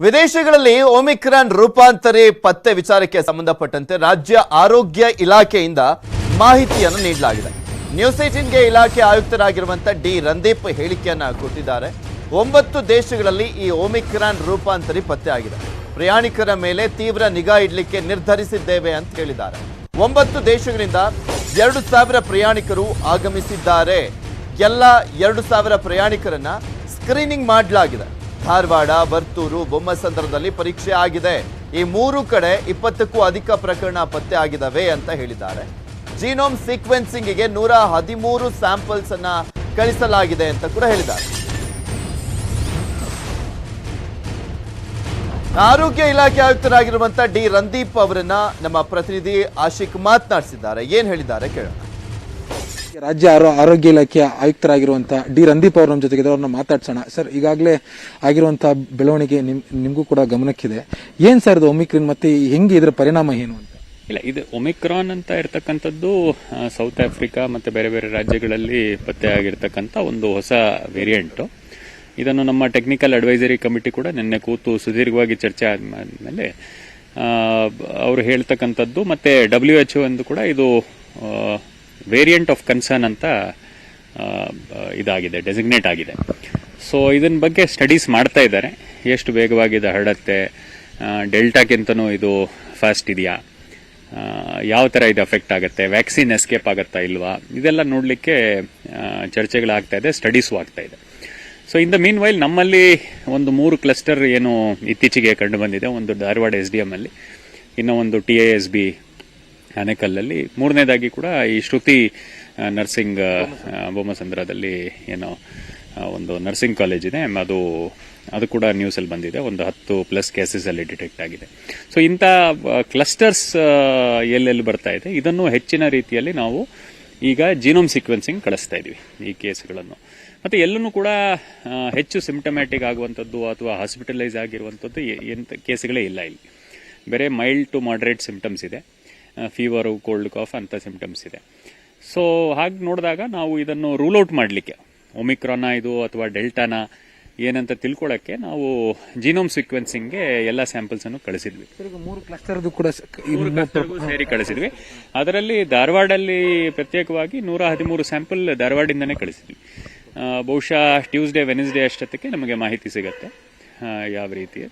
ವಿದೇಶಗಳಲ್ಲಿ ಒಮಿಕ್ರಾನ್ ರೂಪಾಂತರಿ ಪತ್ತೆ ವಿಚಾರಕ್ಕೆ ಸಂಬಂಧಪಟ್ಟಂತೆ ರಾಜ್ಯ ಆರೋಗ್ಯ ಇಲಾಖೆಯಿಂದ ಮಾಹಿತಿಯನ್ನು ನೀಡಲಾಗಿದೆ. ನ್ಯೂಸ್ 18ಗೆ ಇಲಾಖೆ ಆಯುಕ್ತರಾಗಿರುವಂತಹ ಡಿ ರಂದೀಪ್ ಹೇಳಿಕೆಯನ್ನ ಕೊಟ್ಟಿದ್ದಾರೆ. 9 ದೇಶಗಳಲ್ಲಿ ಈ ಒಮಿಕ್ರಾನ್ ರೂಪಾಂತರಿ ಪತ್ತೆ ಆಗಿದೆ. ಪ್ರಯಾಣಿಕರ ಮೇಲೆ ತೀವ್ರ ನಿಗಾ ಇಡಲಿಕ್ಕೆ ನಿರ್ಧರಿಸಿದ್ದೇವೆ ಅಂತ ಹೇಳಿದ್ದಾರೆ. 9 ದೇಶಗಳಿಂದ 2000 ಪ್ರಯಾಣಿಕರು ಆಗಮಿಸಿದ್ದಾರೆ. ಎಲ್ಲ 2000 ಪ್ರಯಾಣಿಕರನ್ನ ಸ್ಕ್ರೀನಿಂಗ್ ಮಾಡಲಾಗಿದೆ. ಧಾರವಾಡ, ವರ್ತೂರು, ಬೊಮ್ಮಸಂದ್ರದಲ್ಲಿ ಪರೀಕ್ಷೆ ಆಗಿದೆ. ಈ 3 ಕಡೆ 20ಕ್ಕೂ ಅಧಿಕ ಪ್ರಕರಣ ಪತ್ತೆ ಆಗಿದವೆ ಅಂತ ಹೇಳಿದ್ದಾರೆ. ಜೀನೋಮ್ ಸೀಕ್ವೆನ್ಸಿಂಗ್ಗೆ 113 ಸ್ಯಾಂಪಲ್ಸ್ ಅನ್ನ ಕಳಿಸಲಾಗಿದೆ ಅಂತ ಕೂಡ ಹೇಳಿದ್ದಾರೆ. ಆರೋಗ್ಯ ಇಲಾಖೆ ಆಯುಕ್ತರಾಗಿರುವಂತಹ ಡಿ ರಂದೀಪ್ ಅವರನ್ನ ನಮ್ಮ ಪ್ರತಿನಿಧಿ ಆಶಿಕ್ ಮಾತನಾಡಿಸಿದ್ದಾರೆ. ಏನ್ ಹೇಳಿದ್ದಾರೆ ಕೇಳೋಣ. ರಾಜ್ಯ ಆರೋಗ್ಯ ಇಲಾಖೆಯ ಆಯುಕ್ತರಾಗಿರುವಂತಹ ಡಿ ರಂದೀಪ್ ಅವರ ನಮ್ಮ ಜೊತೆಗೆ ಅವ್ರನ್ನ ಮಾತಾಡ್ಸೋಣ. ಸರ್, ಈಗಾಗಲೇ ಆಗಿರುವಂತಹ ಬೆಳವಣಿಗೆ ನಿಮಗೂ ಕೂಡ ಗಮನಕ್ಕಿದೆ. ಏನ್ ಸರ್ ಇದು ಒಮಿಕ್ರಾನ್, ಮತ್ತೆ ಹೆಂಗೆ ಇದರ ಪರಿಣಾಮ ಏನು ಅಂತ? ಇಲ್ಲ, ಇದು ಒಮಿಕ್ರಾನ್ ಅಂತ ಇರತಕ್ಕಂಥದ್ದು ಸೌತ್ ಆಫ್ರಿಕಾ ಮತ್ತೆ ಬೇರೆ ಬೇರೆ ರಾಜ್ಯಗಳಲ್ಲಿ ಪತ್ತೆ ಆಗಿರ್ತಕ್ಕಂಥ ಒಂದು ಹೊಸ ವೇರಿಯಂಟ್. ಇದನ್ನು ನಮ್ಮ ಟೆಕ್ನಿಕಲ್ ಅಡ್ವೈಸರಿ ಕಮಿಟಿ ಕೂಡ ನಿನ್ನೆ ಕೂತು ಸುದೀರ್ಘವಾಗಿ ಚರ್ಚೆ ಆದ್ಮೇಲೆ ಅವರು ಹೇಳ್ತಕ್ಕಂಥದ್ದು, ಮತ್ತೆ WHO ಎಂದು ಕೂಡ ಇದು ವೇರಿಯಂಟ್ ಆಫ್ ಕನ್ಸರ್ನ್ ಅಂತ ಇದಾಗಿದೆ, ಡೆಸಿಗ್ನೇಟ್ ಆಗಿದೆ. ಸೊ ಇದನ್ನ ಬಗ್ಗೆ ಸ್ಟಡೀಸ್ ಮಾಡ್ತಾ ಇದ್ದಾರೆ. ಎಷ್ಟು ವೇಗವಾಗಿ ಇದು ಹರಡುತ್ತೆ, ಡೆಲ್ಟಾಕ್ಕಿಂತನೂ ಇದು ಫಾಸ್ಟ್ ಇದೆಯಾ, ಯಾವ ಥರ ಇದು ಅಫೆಕ್ಟ್ ಆಗುತ್ತೆ, ವ್ಯಾಕ್ಸಿನ್ ಎಸ್ಕೇಪ್ ಆಗುತ್ತಾ ಇಲ್ವಾ, ಇದೆಲ್ಲ ನೋಡಲಿಕ್ಕೆ ಚರ್ಚೆಗಳಾಗ್ತಾ ಇದೆ, ಸ್ಟಡೀಸು ಆಗ್ತಾ ಇದೆ. So in the mean while ನಮ್ಮಲ್ಲಿ ಒಂದು 3 ಕ್ಲಸ್ಟರ್ ಏನು ಇತ್ತೀಚೆಗೆ ಕಂಡು ಬಂದಿದೆ. ಒಂದು ಧಾರವಾಡ SDM ಅಲ್ಲಿ, ಇನ್ನೂ ಒಂದು TISB ಆನೇಕಲ್ಲಲ್ಲಿ, 3ನೇದಾಗಿ ಕೂಡ ಈ ಶ್ರುತಿ ನರ್ಸಿಂಗ್ ಬೊಮ್ಮಸಂದ್ರದಲ್ಲಿ ಏನೋ ಒಂದು ನರ್ಸಿಂಗ್ ಕಾಲೇಜ್ ಇದೆ, ಅದು ಕೂಡ ನ್ಯೂಸ್ ಅಲ್ಲಿ ಬಂದಿದೆ. ಒಂದು 10+ ಕೇಸಸ್ ಅಲ್ಲಿ ಡಿಟೆಕ್ಟ್ ಆಗಿದೆ. ಸೊ ಇಂಥ ಕ್ಲಸ್ಟರ್ಸ್ ಎಲ್ಲೆಲ್ಲಿ ಬರ್ತಾ ಇದೆ, ಇದನ್ನು ಹೆಚ್ಚಿನ ರೀತಿಯಲ್ಲಿ ನಾವು ಈಗ ಜೀನೋಮ್ ಸೀಕ್ವೆನ್ಸಿಂಗ್ ಕಳಿಸ್ತಾ ಇದೀವಿ ಈ ಕೇಸ್ಗಳನ್ನು. ಮತ್ತೆ ಎಲ್ಲೂ ಕೂಡ ಹೆಚ್ಚು ಸಿಂಪ್ಟಮ್ಯಾಟಿಕ್ ಆಗುವಂಥದ್ದು ಅಥವಾ ಹಾಸ್ಪಿಟಲೈಸ್ ಆಗಿರುವಂಥದ್ದು ಎಂಥ ಕೇಸ್ಗಳೇ ಇಲ್ಲ. ಇಲ್ಲಿ ಬೇರೆ ಮೈಲ್ಡ್ ಟು ಮಾಡರೇಟ್ ಸಿಂಪ್ಟಮ್ಸ್ ಇದೆ, ಫೀವರು, ಕೋಲ್ಡ್ ಕಾಫ್ ಅಂತ ಸಿಂಪ್ಟಮ್ಸ್ ಇದೆ. ಸೊ ಹಾಗೆ ನೋಡಿದಾಗ ನಾವು ಇದನ್ನು ರೂಲ್ ಔಟ್ ಮಾಡಲಿಕ್ಕೆ, ಒಮಿಕ್ರಾನ ಇದು ಅಥವಾ ಡೆಲ್ಟಾನ ಏನಂತ ತಿಳ್ಕೊಳ್ಳೋಕ್ಕೆ ನಾವು ಜೀನೋಮ್ ಸೀಕ್ವೆನ್ಸಿಂಗ್ಗೆ ಎಲ್ಲ ಸ್ಯಾಂಪಲ್ಸ್ ಅನ್ನು ಕಳಿಸಿದ್ವಿ. 3 ಕ್ಲಸ್ಟರ್ ಕೂಡ ಸೇರಿ ಕಳಿಸಿದ್ವಿ. ಅದರಲ್ಲಿ ಧಾರವಾಡಲ್ಲಿ ಪ್ರತ್ಯೇಕವಾಗಿ 113 ಸ್ಯಾಂಪಲ್ ಧಾರವಾಡಿಂದನೇ ಕಳಿಸಿದ್ವಿ. ಬಹುಶಃ ಟ್ಯೂಸ್ಡೇ ವೆನ್ಸ್ಡೇ ಅಷ್ಟೊತ್ತಿಗೆ ನಮಗೆ ಮಾಹಿತಿ ಸಿಗುತ್ತೆ ಯಾವ ರೀತಿ.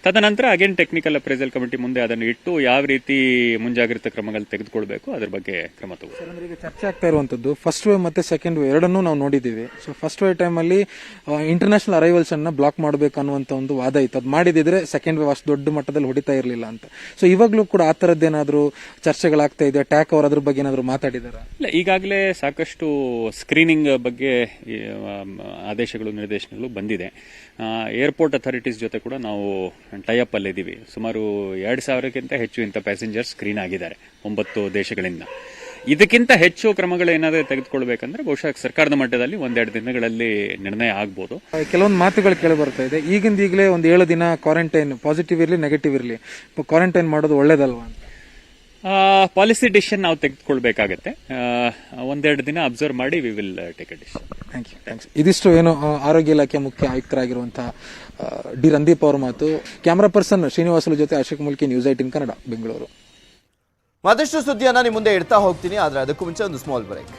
ತದನಂತರ ಅಗೇನ್ ಟೆಕ್ನಿಕಲ್ ಅಪ್ರೈಸಲ್ ಕಮಿಟಿ ಮುಂದೆ ಅದನ್ನು ಇಟ್ಟು ಯಾವ ರೀತಿ ಮುಂಜಾಗ್ರತಾ ಕ್ರಮಗಳು ತೆಗೆದುಕೊಳ್ಬೇಕು ಅದ್ರ ಬಗ್ಗೆ ಕ್ರಮ ತಗೋಬೇಕು. ಈಗ ಚರ್ಚೆ ಆಗ್ತಾ ಇರುವಂತದ್ದು ಫಸ್ಟ್ ವೇವ್ ಮತ್ತೆ ಸೆಕೆಂಡ್ ವೇವ್ ಎರಡನ್ನೂ ನಾವು ನೋಡಿದ್ದೀವಿ. ಸೊ ಫಸ್ಟ್ ವೇವ್ ಟೈಮ್ ಅಲ್ಲಿ ಇಂಟರ್ನ್ಯಾಷನಲ್ ಅರೈವಲ್ಸ್ ಅನ್ನ ಬ್ಲಾಕ್ ಮಾಡಬೇಕು ಅನ್ನುವಂತ ಒಂದು ವಾದ ಇತ್ತು. ಅದು ಮಾಡಿದಿದ್ರೆ ಸೆಕೆಂಡ್ ವೇವ್ ಅಷ್ಟು ದೊಡ್ಡ ಮಟ್ಟದಲ್ಲಿ ಹೊಡಿತಾ ಇರಲಿಲ್ಲ ಅಂತ. ಸೊ ಇವಾಗ್ಲೂ ಕೂಡ ಆ ತರದ್ದೇನಾದ್ರೂ ಚರ್ಚೆಗಳಾಗ್ತಾ ಇದೆ? ಟ್ಯಾಕ್ ಅವರು ಅದ್ರ ಬಗ್ಗೆ ಏನಾದ್ರು ಮಾತಾಡಿದಾರ? ಇಲ್ಲ, ಈಗಾಗಲೇ ಸಾಕಷ್ಟು ಸ್ಕ್ರೀನಿಂಗ್ ಬಗ್ಗೆ ಆದೇಶಗಳು, ನಿರ್ದೇಶನಗಳು ಬಂದಿದೆ. ಏರ್ಪೋರ್ಟ್ ಅಥಾರಿಟೀಸ್ ಜೊತೆ ಕೂಡ ನಾವು ಟೈಅಪ್ ಅಲ್ಲಿದ್ದೀವಿ. ಸುಮಾರು 2000ಕ್ಕಿಂತ ಹೆಚ್ಚು ಇಂಥ ಪ್ಯಾಸೆಂಜರ್ ಸ್ಕ್ರೀನ್ ಆಗಿದ್ದಾರೆ 9 ದೇಶಗಳಿಂದ. ಇದಕ್ಕಿಂತ ಹೆಚ್ಚು ಕ್ರಮಗಳು ಏನಾದರೂ ತೆಗೆದುಕೊಳ್ಬೇಕಂದ್ರೆ ಬಹುಶಃ ಸರ್ಕಾರದ ಮಟ್ಟದಲ್ಲಿ 1-2 ದಿನಗಳಲ್ಲಿ ನಿರ್ಣಯ ಆಗ್ಬೋದು. ಕೆಲವೊಂದು ಮಾತುಗಳು ಕೇಳಿ ಬರ್ತಾ ಇದೆ, ಈಗಲೇ ಒಂದು 7 ದಿನ ಕ್ವಾರಂಟೈನ್, ಪಾಸಿಟಿವ್ ಇರಲಿ ನೆಗೆಟಿವ್ ಇರಲಿ, ಕ್ವಾರಂಟೈನ್ ಮಾಡೋದು ಒಳ್ಳೇದಲ್ವಾ? ಪಾಲಿಸಿ ಡಿಸಿಷನ್ ನಾವು ತೆಗೆದುಕೊಳ್ಬೇಕಾಗತ್ತೆ. 1-2 ದಿನ ಅಬ್ಸರ್ವ್ ಮಾಡಿ we will take a decision. Thanks. ಇದಿಷ್ಟು ಏನು ಆರೋಗ್ಯ ಇಲಾಖೆ ಮುಖ್ಯ ಆಯುಕ್ತರಾಗಿರುವಂತಹ ಡಿ ರಂದೀಪ್ ಅವರ ಮಾತು. ಕ್ಯಾಮರಾ ಪರ್ಸನ್ ಶ್ರೀನಿವಾಸಲು ಜೊತೆ ಅಶೋಕ್ ಮುಲ್ಕಿ, ನ್ಯೂಸ್ 18 ಕನ್ನಡ, ಬೆಂಗಳೂರು. ಮತ್ತಷ್ಟು ಸುದ್ದಿಯನ್ನ ನಿಮ್ಮ ಮುಂದೆ ಇಡ್ತಾ ಹೋಗ್ತೀನಿ, ಆದ್ರೆ ಅದಕ್ಕೂ ಮುಂಚೆ ಒಂದು ಸ್ಮಾಲ್ ಬ್ರೇಕ್.